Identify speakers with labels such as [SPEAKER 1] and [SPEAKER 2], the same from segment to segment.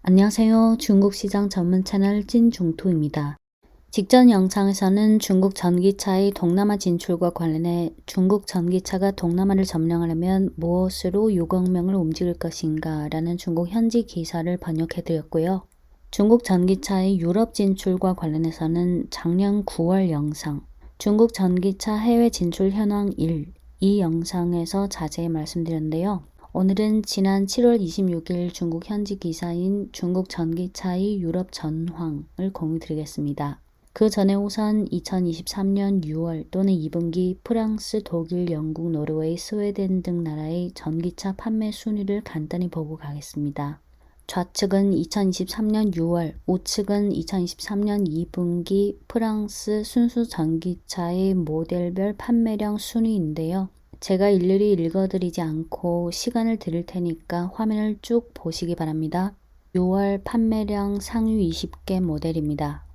[SPEAKER 1] 안녕하세요. 중국 시장 전문 채널 찐중투입니다. 직전 영상에서는 중국 전기차의 동남아 진출과 관련해 중국 전기차가 동남아를 점령하려면 무엇으로 유공명을 움직일 것인가 라는 중국 현지 기사를 번역해 드렸고요. 중국 전기차의 유럽 진출과 관련해서는 작년 9월 영상, 중국 전기차 해외 진출 현황 1, 이 영상에서 자세히 말씀드렸는데요. 오늘은 지난 7월 26일 중국 현지 기사인 중국 전기차의 유럽 전황을 공유드리겠습니다. 그 전에 우선 2023년 6월 또는 2분기 프랑스, 독일, 영국, 노르웨이, 스웨덴 등 나라의 전기차 판매 순위를 간단히 보고 가겠습니다. 좌측은 2023년 6월, 우측은 2023년 2분기 프랑스 순수 전기차의 모델별 판매량 순위인데요. 제가 일일이 읽어드리지 않고 시간을 드릴 테니까 화면을 쭉 보시기 바랍니다. 6월 판매량 상위 20개 모델입니다.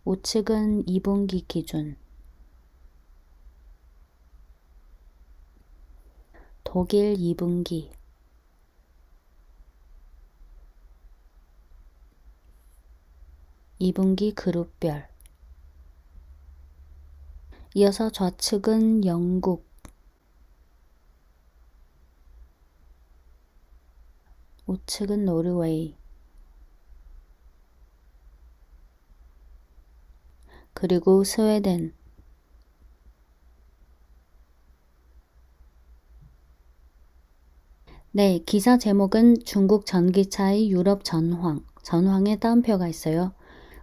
[SPEAKER 1] 우측은 2분기 기준, 독일 2분기, 그룹별. 이어서 좌측은 영국, 우측은 노르웨이, 그리고 스웨덴. 네, 기사 제목은 중국 전기차의 유럽 전황, 전황에 따옴표가 있어요.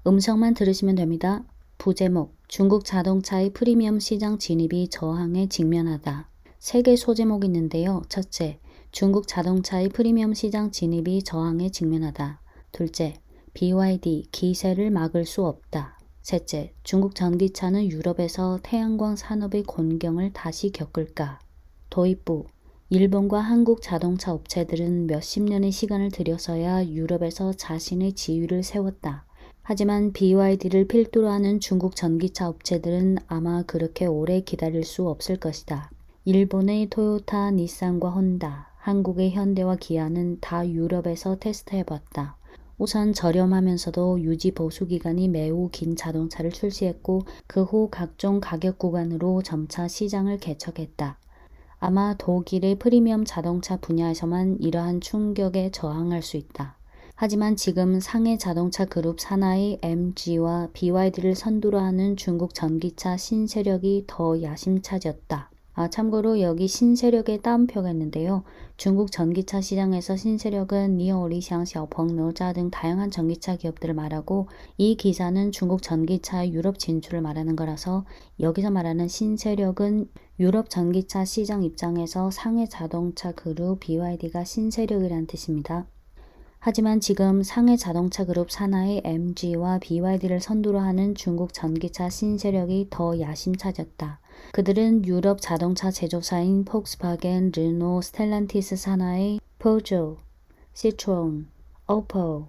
[SPEAKER 1] 음성만 들으시면 됩니다. 부제목, 중국 자동차의 프리미엄 시장 진입이 저항에 직면하다. 3개 소제목이 있는데요. 첫째, 중국 자동차의 프리미엄 시장 진입이 저항에 직면하다. 둘째, BYD 기세를 막을 수 없다. 셋째, 중국 전기차는 유럽에서 태양광 산업의 곤경을 다시 겪을까? 도입부, 일본과 한국 자동차 업체들은 몇십 년의 시간을 들여서야 유럽에서 자신의 지위를 세웠다. 하지만 BYD를 필두로 하는 중국 전기차 업체들은 아마 그렇게 오래 기다릴 수 없을 것이다. 일본의 토요타, 닛산과 혼다, 한국의 현대와 기아는 다 유럽에서 테스트해봤다. 우선 저렴하면서도 유지 보수 기간이 매우 긴 자동차를 출시했고 그 후 각종 가격 구간으로 점차 시장을 개척했다. 아마 독일의 프리미엄 자동차 분야에서만 이러한 충격에 저항할 수 있다. 하지만 지금 상해 자동차 그룹 산하의 MG와 BYD를 선두로 하는 중국 전기차 신세력이 더 야심차졌다. 참고로 여기 신세력의 따옴표가 있는데요. 중국 전기차 시장에서 신세력은 니오, 리샹, 샤오펑, 너자 등 다양한 전기차 기업들을 말하고 이 기사는 중국 전기차 유럽 진출을 말하는 거라서 여기서 말하는 신세력은 유럽 전기차 시장 입장에서 상해 자동차 그룹 BYD가 신세력이라는 뜻입니다. 하지만 지금 상해 자동차 그룹 산하의 MG와 BYD를 선두로 하는 중국 전기차 신세력이 더 야심차졌다. 그들은 유럽 자동차 제조사인 폭스바겐, 르노, 스텔란티스 산하의 포조, 시트론, 오포,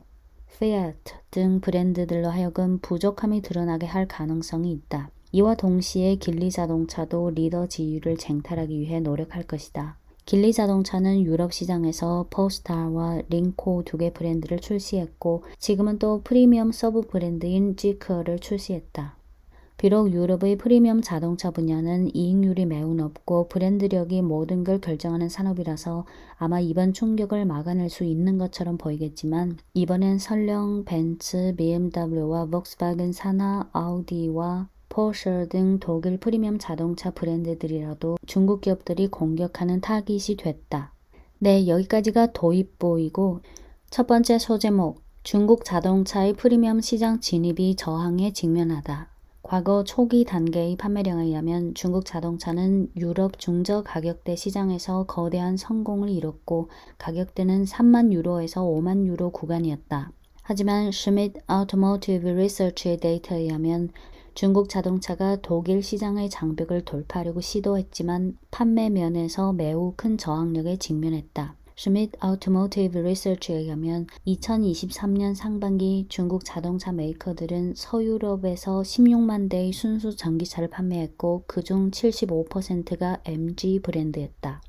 [SPEAKER 1] 피아트 등 브랜드들로 하여금 부족함이 드러나게 할 가능성이 있다. 이와 동시에 길리 자동차도 리더 지위를 쟁탈하기 위해 노력할 것이다. 길리 자동차는 유럽 시장에서 포스타와 링코 2개 브랜드를 출시했고 지금은 또 프리미엄 서브 브랜드인 지크어를 출시했다. 비록 유럽의 프리미엄 자동차 분야는 이익률이 매우 높고 브랜드력이 모든 걸 결정하는 산업이라서 아마 이번 충격을 막아낼 수 있는 것처럼 보이겠지만 이번엔 설령 벤츠, BMW와 폭스바겐 산하, 아우디와 포르쉐 등 독일 프리미엄 자동차 브랜드들이라도 중국 기업들이 공격하는 타깃이 됐다. 네, 여기까지가 도입부이고 첫 번째 소제목, 중국 자동차의 프리미엄 시장 진입이 저항에 직면하다. 과거 초기 단계의 판매량에 의하면 중국 자동차는 유럽 중저 가격대 시장에서 거대한 성공을 이뤘고 가격대는 3만 유로에서 5만 유로 구간이었다. 하지만 슈미트 오토모티브 리서치의 데이터에 의하면 중국 자동차가 독일 시장의 장벽을 돌파하려고 시도했지만 판매 면에서 매우 큰 저항력에 직면했다. Schmidt Automotive Research에 의하면 2023년 상반기 중국 자동차 메이커들은 서유럽에서 16만 대의 순수 전기차를 판매했고 그중 75%가 MG 브랜드였다.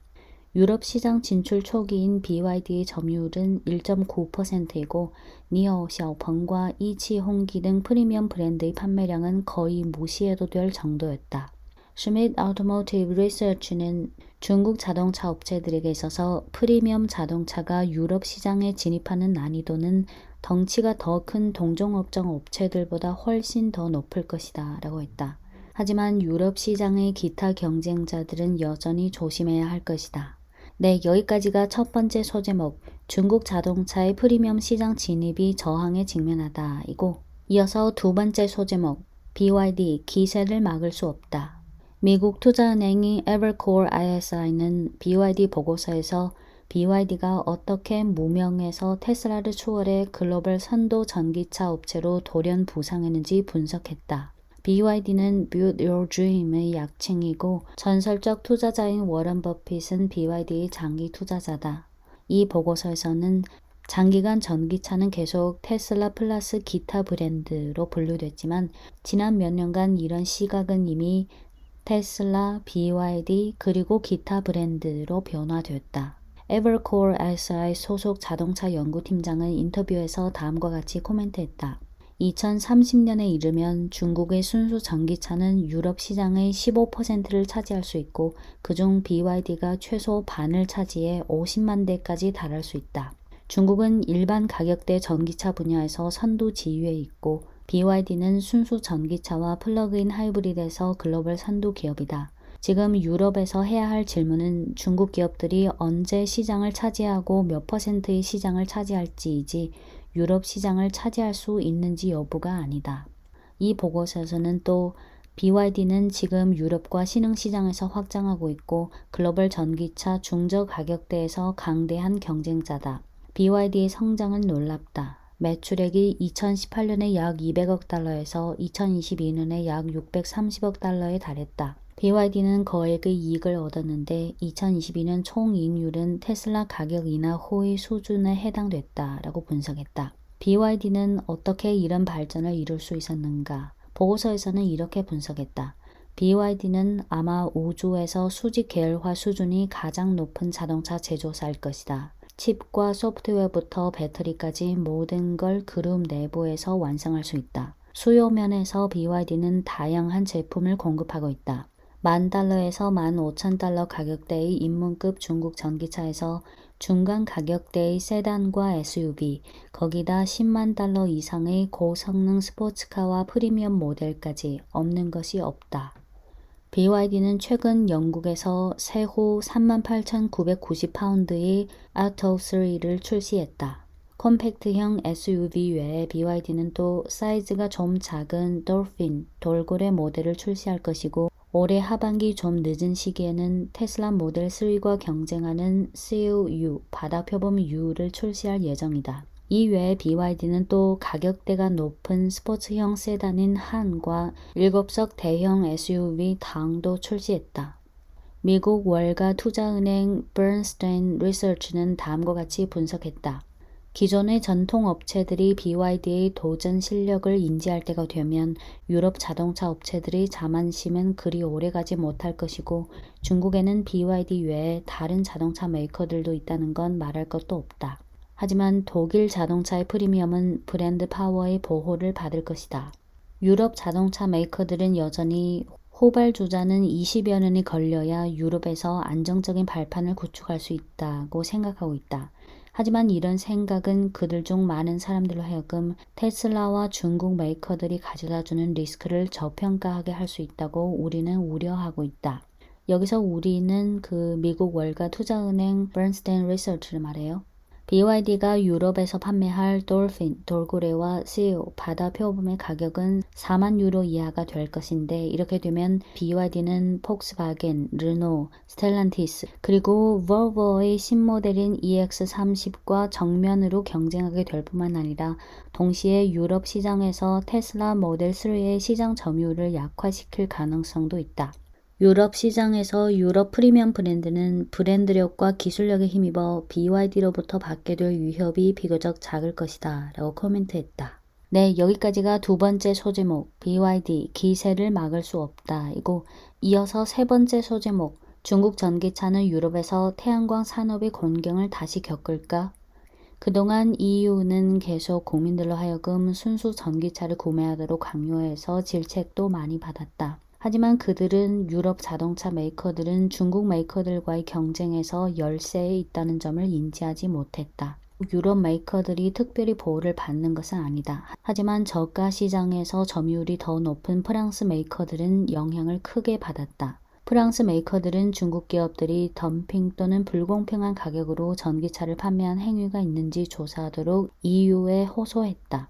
[SPEAKER 1] 유럽 시장 진출 초기인 BYD의 점유율은 1.9%이고 니어, 샤오펑과 이치, 홍기 등 프리미엄 브랜드의 판매량은 거의 무시해도 될 정도였다. Schmidt Automotive Research는 중국 자동차 업체들에게 있어서 프리미엄 자동차가 유럽 시장에 진입하는 난이도는 덩치가 더 큰 동종업종 업체들보다 훨씬 더 높을 것이다 라고 했다. 하지만 유럽 시장의 기타 경쟁자들은 여전히 조심해야 할 것이다. 네, 여기까지가 첫 번째 소제목, 중국 자동차의 프리미엄 시장 진입이 저항에 직면하다 이고, 이어서 두 번째 소제목, BYD 기세를 막을 수 없다. 미국 투자은행인 Evercore ISI는 BYD 보고서에서 BYD가 어떻게 무명에서 테슬라를 추월해 글로벌 선도 전기차 업체로 돌연 부상했는지 분석했다. BYD는 Build Your Dream의 약칭이고 전설적 투자자인 워런 버핏은 BYD의 장기 투자자다. 이 보고서에서는 장기간 전기차는 계속 테슬라 플러스 기타 브랜드로 분류됐지만 지난 몇 년간 이런 시각은 이미 테슬라, BYD 그리고 기타 브랜드로 변화되었다. 에버코어 SI 소속 자동차 연구팀장은 인터뷰에서 다음과 같이 코멘트했다. 2030년에 이르면 중국의 순수 전기차는 유럽 시장의 15%를 차지할 수 있고 그중 BYD가 최소 반을 차지해 50만 대까지 달할 수 있다. 중국은 일반 가격대 전기차 분야에서 선두 지위에 있고 BYD는 순수 전기차와 플러그인 하이브리드에서 글로벌 선두 기업이다. 지금 유럽에서 해야 할 질문은 중국 기업들이 언제 시장을 차지하고 몇 %의 시장을 차지할지이지 유럽 시장을 차지할 수 있는지 여부가 아니다. 이 보고서에서는 또 BYD는 지금 유럽과 신흥 시장에서 확장하고 있고 글로벌 전기차 중저 가격대에서 강대한 경쟁자다. BYD의 성장은 놀랍다. 매출액이 2018년에 약 200억 달러에서 2022년에 약 630억 달러에 달했다. BYD는 거액의 이익을 얻었는데 2022년 총이익률은 테슬라 가격 인하 후의 수준에 해당됐다라고 분석했다. BYD는 어떻게 이런 발전을 이룰 수 있었는가? 보고서에서는 이렇게 분석했다. BYD는 아마 우주에서 수직 계열화 수준이 가장 높은 자동차 제조사일 것이다. 칩과 소프트웨어부터 배터리까지 모든 걸 그룹 내부에서 완성할 수 있다. 수요 면에서 BYD는 다양한 제품을 공급하고 있다. $10,000에서 $15,000 가격대의 입문급 중국 전기차에서 중간 가격대의 세단과 SUV, 거기다 $100,000 이상의 고성능 스포츠카와 프리미엄 모델까지 없는 것이 없다. BYD는 최근 영국에서 세후 38,990파운드의 아토3를 출시했다. 콤팩트형 SUV 외에 BYD는 또 사이즈가 좀 작은 돌핀, 돌고래 모델을 출시할 것이고 올해 하반기 좀 늦은 시기에는 테슬라 모델 3과 경쟁하는 CU, 바닥표범 U를 출시할 예정이다. 이 외에 BYD는 또 가격대가 높은 스포츠형 세단인 한과 7석 대형 SUV 당도 출시했다. 미국 월가 투자은행 Bernstein Research는 다음과 같이 분석했다. 기존의 전통 업체들이 BYD의 도전 실력을 인지할 때가 되면 유럽 자동차 업체들의 자만심은 그리 오래가지 못할 것이고 중국에는 BYD 외에 다른 자동차 메이커들도 있다는 건 말할 것도 없다. 하지만 독일 자동차의 프리미엄은 브랜드 파워의 보호를 받을 것이다. 유럽 자동차 메이커들은 여전히 후발주자는 20여 년이 걸려야 유럽에서 안정적인 발판을 구축할 수 있다고 생각하고 있다. 하지만 이런 생각은 그들 중 많은 사람들로 하여금 테슬라와 중국 메이커들이 가져다주는 리스크를 저평가하게 할 수 있다고 우리는 우려하고 있다. 여기서 우리는 그 미국 월가 투자은행 Bernstein Research를 말해요. BYD가 유럽에서 판매할 돌핀, 돌고래와 CEO, 바다 표범의 가격은 4만 유로 이하가 될 것인데 이렇게 되면 BYD는 폭스바겐, 르노, 스텔란티스 그리고 볼보의 신모델인 EX30과 정면으로 경쟁하게 될 뿐만 아니라 동시에 유럽 시장에서 테슬라 모델 3의 시장 점유율을 약화시킬 가능성도 있다. 유럽 시장에서 유럽 프리미엄 브랜드는 브랜드력과 기술력에 힘입어 BYD로부터 받게 될 위협이 비교적 작을 것이다 라고 코멘트했다. 네, 여기까지가 두 번째 소제목 BYD 기세를 막을 수 없다 이고, 이어서 세 번째 소제목 중국 전기차는 유럽에서 태양광 산업의 곤경을 다시 겪을까? 그동안 EU는 계속 국민들로 하여금 순수 전기차를 구매하도록 강요해서 질책도 많이 받았다. 하지만 그들은 유럽 자동차 메이커들은 중국 메이커들과의 경쟁에서 열세에 있다는 점을 인지하지 못했다. 유럽 메이커들이 특별히 보호를 받는 것은 아니다. 하지만 저가 시장에서 점유율이 더 높은 프랑스 메이커들은 영향을 크게 받았다. 프랑스 메이커들은 중국 기업들이 덤핑 또는 불공평한 가격으로 전기차를 판매한 행위가 있는지 조사하도록 EU에 호소했다.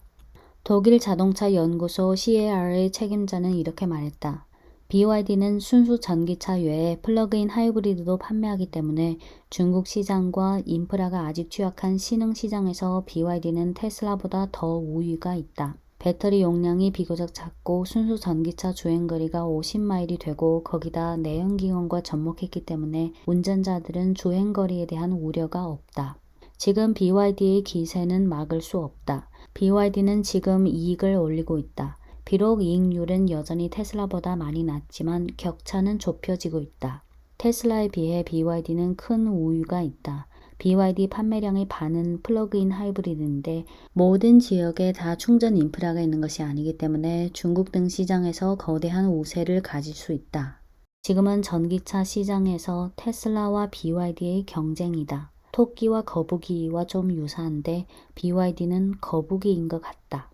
[SPEAKER 1] 독일 자동차 연구소 CAR의 책임자는 이렇게 말했다. BYD는 순수 전기차 외에 플러그인 하이브리드도 판매하기 때문에 중국 시장과 인프라가 아직 취약한 신흥 시장에서 BYD는 테슬라보다 더 우위가 있다. 배터리 용량이 비교적 작고 순수 전기차 주행거리가 50마일이 되고 거기다 내연기관과 접목했기 때문에 운전자들은 주행거리에 대한 우려가 없다. 지금 BYD의 기세는 막을 수 없다. BYD는 지금 이익을 올리고 있다. 비록 이익률은 여전히 테슬라보다 많이 낮지만 격차는 좁혀지고 있다. 테슬라에 비해 BYD는 큰 우위가 있다. BYD 판매량의 반은 플러그인 하이브리드인데 모든 지역에 다 충전 인프라가 있는 것이 아니기 때문에 중국 등 시장에서 거대한 우세를 가질 수 있다. 지금은 전기차 시장에서 테슬라와 BYD의 경쟁이다. 토끼와 거북이와 좀 유사한데 BYD는 거북이인 것 같다.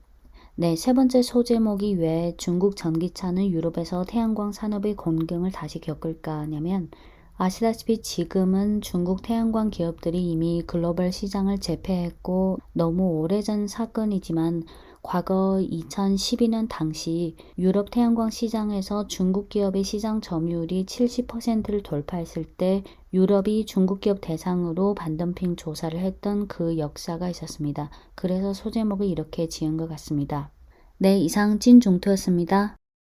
[SPEAKER 1] 네, 세 번째 소제목이 왜 중국 전기차는 유럽에서 태양광 산업의 곤경을 다시 겪을까 하냐면, 아시다시피 지금은 중국 태양광 기업들이 이미 글로벌 시장을 제패했고 너무 오래전 사건이지만 과거 2012년 당시 유럽 태양광 시장에서 중국 기업의 시장 점유율이 70%를 돌파했을 때 유럽이 중국 기업 대상으로 반덤핑 조사를 했던 그 역사가 있었습니다. 그래서 소제목을 이렇게 지은 것 같습니다. 네, 이상 찐중투였습니다.